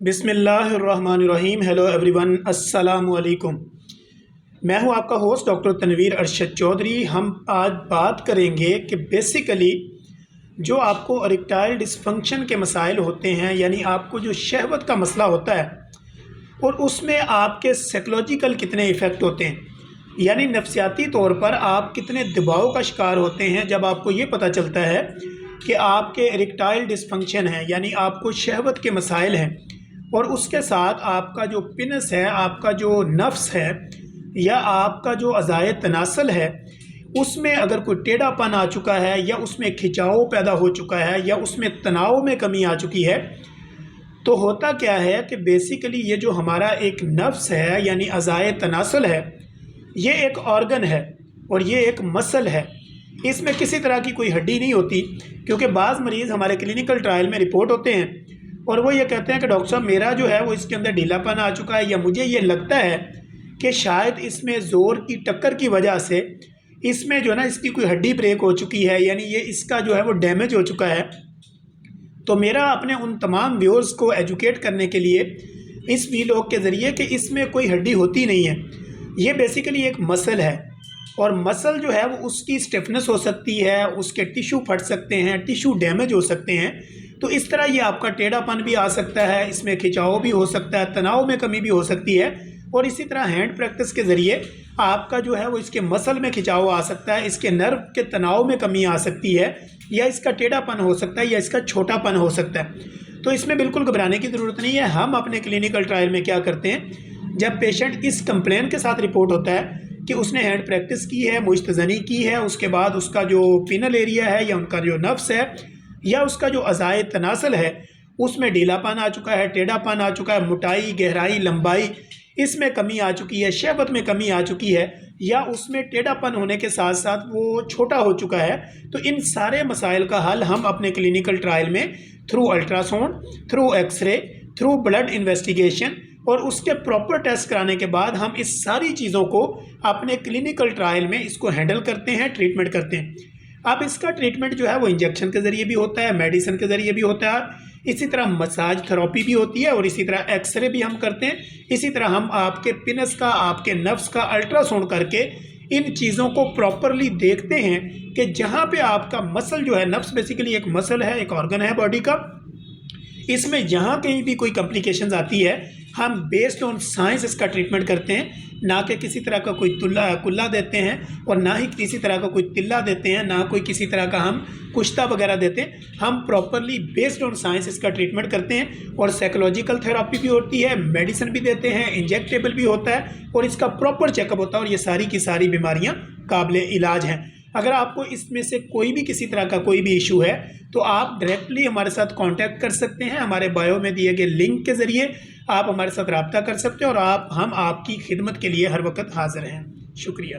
बिस्मिल्लाहिर्रहमानिर्रहीम। Hello everyone, अस्सलाम वालेकुम। मैं हूं आपका होस्ट डॉक्टर तनवीर अरशद चौधरी। हम आज बात करेंगे कि बेसिकली जो आपको इरेक्टाइल डिसफंक्शन के मसाइल होते हैं, यानी आपको जो शहवत का मसला होता है और उसमें आपके साइकोलॉजिकल कितने इफ़ेक्ट होते हैं, यानी नफसियाती तौर पर आप कितने दबाव का शिकार होते हैं जब आपको ये पता चलता है कि आपके इरेक्टाइल डिसफंक्शन है, यानी आपको शहवत के मसाइल हैं और उसके साथ आपका जो पिनस है, आपका जो नफ्स है या आपका जो अज़ाए तनासल है, उसमें अगर कोई टेढ़ापन आ चुका है या उसमें खिंचाव पैदा हो चुका है या उसमें तनाव में कमी आ चुकी है, तो होता क्या है कि बेसिकली ये जो हमारा एक नफ्स है यानी अज़ाए तनासल है, ये एक ऑर्गन है और ये एक मसल है। इसमें किसी तरह की कोई हड्डी नहीं होती, क्योंकि बाज़ मरीज़ हमारे क्लिनिकल ट्रायल में रिपोर्ट होते हैं और वो ये कहते हैं कि डॉक्टर साहब मेरा जो है वो इसके अंदर ढीलापन आ चुका है, या मुझे ये लगता है कि शायद इसमें ज़ोर की टक्कर की वजह से इसमें जो है ना इसकी कोई हड्डी ब्रेक हो चुकी है, यानी ये इसका जो है वो डैमेज हो चुका है। तो मेरा अपने उन तमाम व्यूअर्स को एजुकेट करने के लिए इस वीलॉग के ज़रिए कि इसमें कोई हड्डी होती नहीं है, ये बेसिकली एक मसल है और मसल जो है वो उसकी स्टिफनेस हो सकती है, उसके टिश्यू फट सकते हैं, टिश्यू डैमेज हो सकते हैं। तो इस तरह ये आपका टेढ़ापन भी आ सकता है, इसमें खिंचाव भी हो सकता है, तनाव में कमी भी हो सकती है और इसी तरह हैंड प्रैक्टिस के ज़रिए आपका जो है वो इसके मसल में खिंचाव आ सकता है, इसके नर्व के तनाव में कमी आ सकती है, या इसका टेढ़ापन हो सकता है या इसका छोटापन हो सकता है। तो इसमें बिल्कुल घबराने की ज़रूरत नहीं है। हम अपने क्लिनिकल ट्रायल में क्या करते हैं, जब पेशेंट इस कंप्लेन के साथ रिपोर्ट होता है कि उसने हैंड प्रैक्टिस की है, मुश्तज़नी की है, उसके बाद उसका जो पिनल एरिया है या उनका जो नफ्स है या उसका जो अज़ाए तनासल है उसमें ढीलापन आ चुका है, टेढ़ापन आ चुका है, मोटाई, गहराई, लंबाई इसमें कमी आ चुकी है, शहवत में कमी आ चुकी है, या उसमें टेढ़ापन होने के साथ साथ वो छोटा हो चुका है, तो इन सारे मसाइल का हल हम अपने क्लिनिकल ट्रायल में through ultrasound, through X-ray, through blood investigation और उसके प्रॉपर टेस्ट कराने के बाद हम इस सारी चीज़ों को अपने क्लिनिकल ट्रायल में इसको हैंडल करते हैं, ट्रीटमेंट करते हैं। अब इसका ट्रीटमेंट जो है वो इंजेक्शन के ज़रिए भी होता है, मेडिसिन के ज़रिए भी होता है, इसी तरह मसाज थेरेपी भी होती है और इसी तरह एक्सरे भी हम करते हैं। इसी तरह हम आपके पिनस का, आपके नफ्स का अल्ट्रासाउंड करके इन चीज़ों को प्रॉपरली देखते हैं कि जहाँ पे आपका मसल जो है, नफ्स बेसिकली एक मसल है, एक ऑर्गन है बॉडी का, इसमें जहाँ कहीं भी कोई कॉम्प्लिकेशंस आती है हम बेस्ड ऑन साइंस इसका ट्रीटमेंट करते हैं, ना कि किसी तरह का कोई कुल्ला देते हैं और ना ही किसी तरह का कोई तिल्ला देते हैं, ना कोई किसी तरह का हम कुश्ता वगैरह देते हैं। हम प्रॉपरली बेस्ड ऑन साइंस इसका ट्रीटमेंट करते हैं और साइकोलॉजिकल थेरेपी भी होती है, मेडिसिन भी देते हैं, इंजेक्टेबल भी होता है और इसका प्रॉपर चेकअप होता है और ये सारी की सारी बीमारियाँ काबिल इलाज हैं। अगर आपको इसमें से कोई भी किसी तरह का कोई भी इशू है तो आप डायरेक्टली हमारे साथ कांटेक्ट कर सकते हैं। हमारे बायो में दिए गए लिंक के ज़रिए आप हमारे साथ रब्ता कर सकते हैं और हम आपकी खिदमत के लिए हर वक्त हाज़िर हैं। शुक्रिया।